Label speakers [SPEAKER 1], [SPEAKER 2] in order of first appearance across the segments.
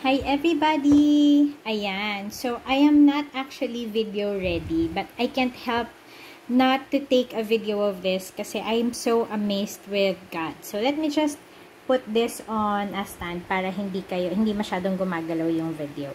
[SPEAKER 1] Hi everybody! Ayan, so I am not actually video ready, but I can't help not to take a video of this kasi I'm so amazed with God. So let me just put this on a stand para hindi masyadong gumagalaw yung video.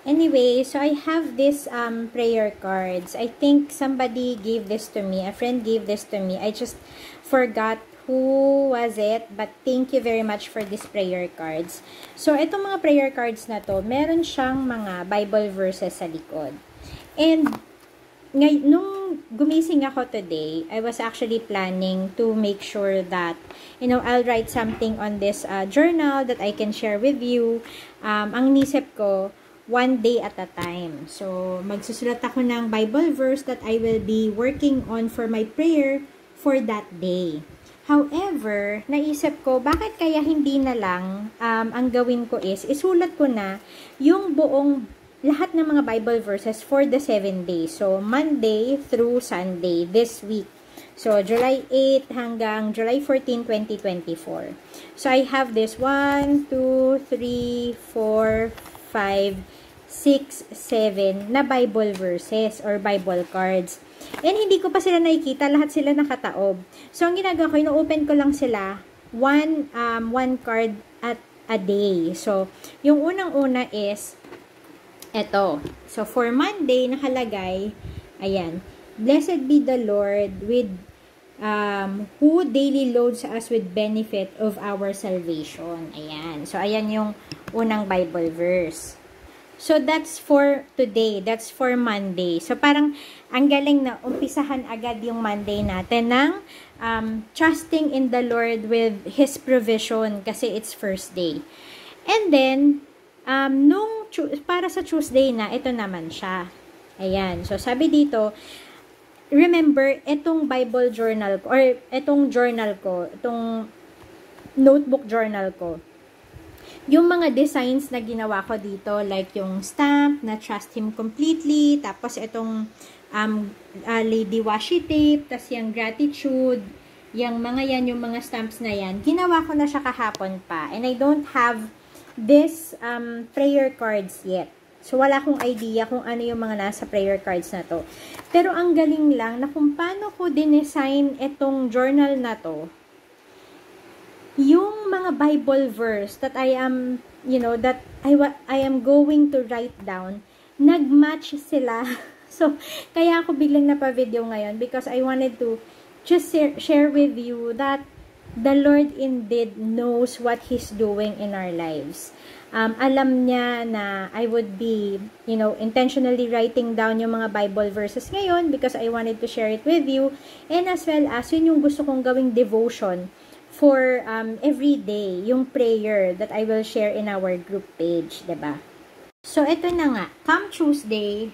[SPEAKER 1] Anyway, so I have this prayer cards. I think somebody gave this to me. A friend gave this to me. I just forgot who was it, but thank you very much for these prayer cards. So, itong mga prayer cards na to, meron siyang mga Bible verses sa likod. And, nung gumising ako today, I was actually planning to make sure that, I'll write something on this journal that I can share with you. Ang nisip ko, one day at a time. So, magsusulat ako ng Bible verse that I will be working on for my prayer for that day. However, naisip ko, bakit kaya hindi na lang ang gawin ko is, isulat ko na yung buong lahat ng mga Bible verses for the 7 days. So, Monday through Sunday this week. So, July 8 hanggang July 14, 2024. So, I have this 1, 2, 3, 4, 5, 6, 7 na Bible verses or Bible cards. And hindi ko pa sila nakikita, lahat sila nakataob. So, ang ginagawa ko, ino-open ko lang sila one card at a day. So, yung unang-una is eto. So, for Monday, nakalagay, ayan, Blessed be the Lord with who daily loads us with benefit of our salvation. Ayan. So, ayan yung unang Bible verse. So, that's for today. That's for Monday. So, parang ang galing na umpisahan agad yung Monday natin ng trusting in the Lord with His provision kasi it's first day. And then, para sa Tuesday na, ito naman siya. Ayan. So, sabi dito, remember, itong Bible journal ko, or itong journal ko, itong notebook journal ko, yung mga designs na ginawa ko dito, like yung stamp na trust Him completely, tapos itong lady washi tape, tas yung gratitude, yung mga yan, yung mga stamps na yan, ginawa ko na siya kahapon pa. And I don't have this prayer cards yet. So, wala akong idea kung ano yung mga nasa prayer cards na to. Pero ang galing lang na kung paano ko dinesign itong journal na to, yung mga Bible verse that I am, that I am going to write down, nag-match sila. So, kaya ako biglang napa-video ngayon because I wanted to just share with you that the Lord indeed knows what He's doing in our lives. Alam niya na I would be, intentionally writing down yung mga Bible verses ngayon because I wanted to share it with you. And as well as, yun yung gusto kong gawing devotion for every day, yung prayer that I will share in our group page, diba? So, ito na nga. Come Tuesday,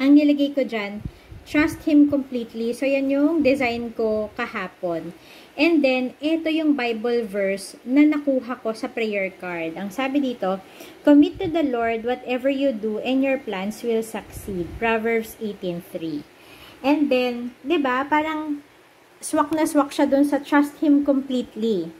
[SPEAKER 1] ang nilagay ko dyan, trust Him completely. So, yan yung design ko kahapon. And then, ito yung Bible verse na nakuha ko sa prayer card. Ang sabi dito, commit to the Lord whatever you do and your plans will succeed. Proverbs 18:3. And then, diba, parang swak na swak siya dun sa trust Him completely.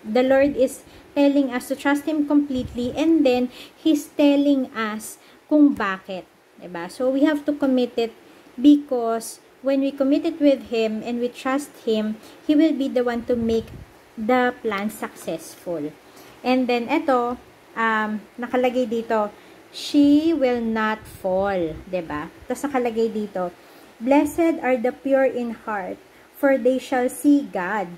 [SPEAKER 1] The Lord is telling us to trust Him completely and then He's telling us kung bakit. Diba? So, we have to commit it because when we commit it with Him and we trust Him, He will be the one to make the plan successful. And then, eto, nakalagay dito, she will not fall. Diba? Tapos nakalagay dito, blessed are the pure in heart, for they shall see God.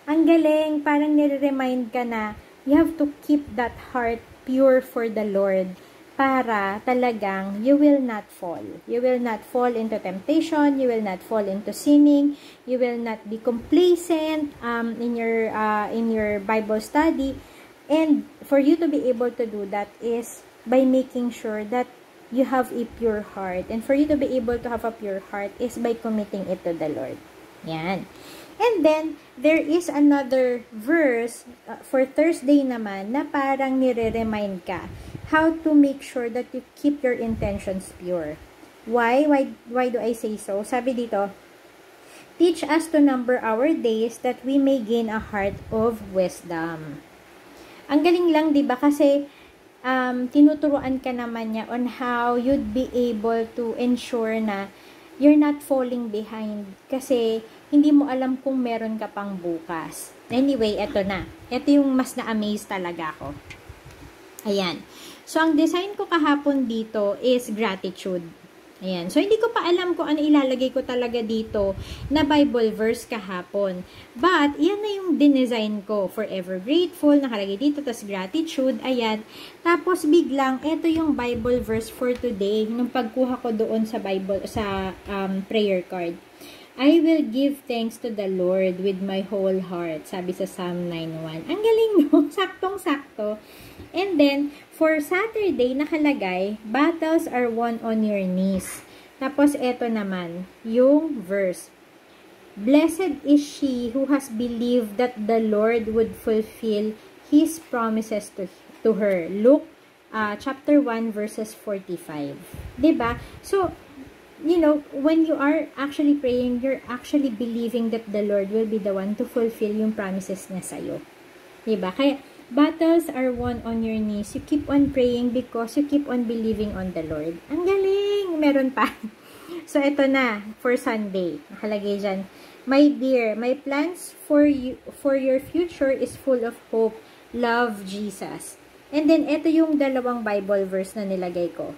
[SPEAKER 1] Ang galing, parang nire-remind ka na you have to keep that heart pure for the Lord para talagang you will not fall. You will not fall into temptation, you will not fall into sinning, you will not be complacent in your Bible study. And for you to be able to do that is by making sure that you have a pure heart. And for you to be able to have a pure heart is by committing it to the Lord. Yan. And then, there is another verse for Thursday naman na parang nire-remind ka how to make sure that you keep your intentions pure. Why? Why do I say so? Sabi dito, teach us to number our days that we may gain a heart of wisdom. Ang galing lang, 'di ba? Kasi tinuturuan ka naman niya on how you'd be able to ensure na you're not falling behind kasi hindi mo alam kung meron ka pang bukas. Anyway, eto na. Eto yung mas na-amaze talaga ako. Ayan. So, ang design ko kahapon dito is gratitude. Ayan. So, hindi ko pa alam kung ano ilalagay ko talaga dito na Bible verse kahapon. But, yan na yung dinesign ko. Forever grateful, nakalagay dito, tas gratitude, ayan. Tapos, biglang, eto yung Bible verse for today, nung pagkuha ko doon sa Bible, sa prayer card. I will give thanks to the Lord with my whole heart. Sabi sa Psalm 9:1. Ang galing, no? Saktong-sakto. And then, for Saturday, nakalagay, battles are won on your knees. Tapos, eto naman, yung verse. Blessed is she who has believed that the Lord would fulfill His promises to her. Luke chapter 1, verses 45. Diba? So, you know, when you are actually praying, you're actually believing that the Lord will be the one to fulfill yung promises niya sa'yo. Diba? Kaya, battles are won on your knees. You keep on praying because you keep on believing on the Lord. Ang galing! Meron pa. So, ito na, for Sunday. Nakalagay dyan. My dear, my plans for your future is full of hope. Love, Jesus. And then, ito yung dalawang Bible verse na nilagay ko.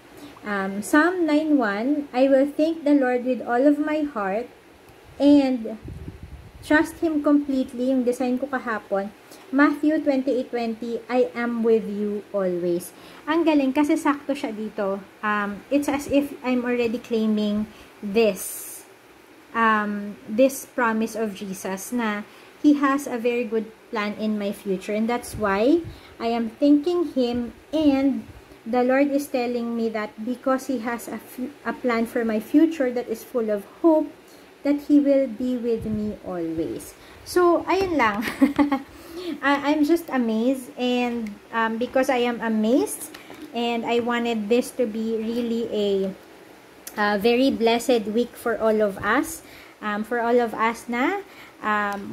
[SPEAKER 1] Psalm 9:1, I will thank the Lord with all of my heart and trust Him completely. Yung design ko kahapon. Matthew 28:20, I am with you always. Ang galing kasi sakto siya dito. It's as if I'm already claiming this promise of Jesus na He has a very good plan in my future. And that's why I am thanking Him, and the Lord is telling me that because He has a plan for my future that is full of hope, that He will be with me always. So, ayun lang. I'm just amazed, and because I am amazed, and I wanted this to be really a very blessed week for all of us. For all of us na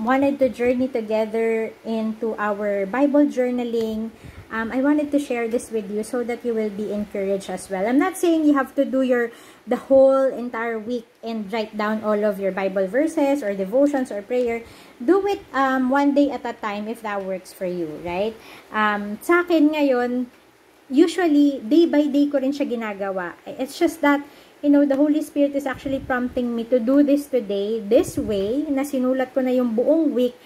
[SPEAKER 1] wanted to journey together into our Bible journaling. I wanted to share this with you so that you will be encouraged as well. I'm not saying you have to do the whole entire week and write down all of your Bible verses or devotions or prayer. Do it one day at a time if that works for you, right? Sa akin ngayon, usually, day by day ko rin siya ginagawa. It's just that, you know, the Holy Spirit is actually prompting me to do this today, this way, na sinulat ko na yung buong week.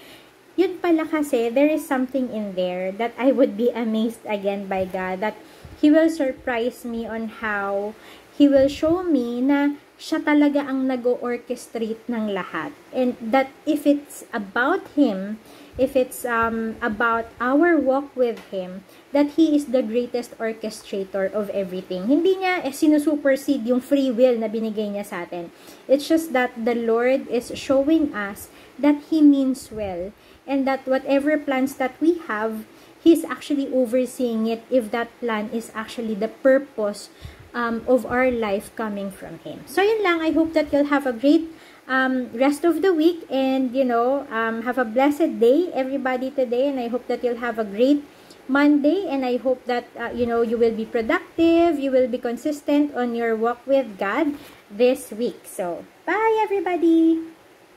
[SPEAKER 1] Yun pala kasi, there is something in there that I would be amazed again by God, that He will surprise me on how He will show me na siya talaga ang nag-orchestrate ng lahat. And that if it's about Him, if it's about our walk with Him, that He is the greatest orchestrator of everything. Hindi niya sinusupersede yung free will na binigay niya sa atin. It's just that the Lord is showing us that He means well, and that whatever plans that we have, He's actually overseeing it if that plan is actually the purpose of our life coming from Him. So, yun lang. I hope that you'll have a great rest of the week, and, you know, have a blessed day, everybody, today, and I hope that you'll have a great Monday, and I hope that, you know, you will be productive, you will be consistent on your walk with God this week. So, bye, everybody!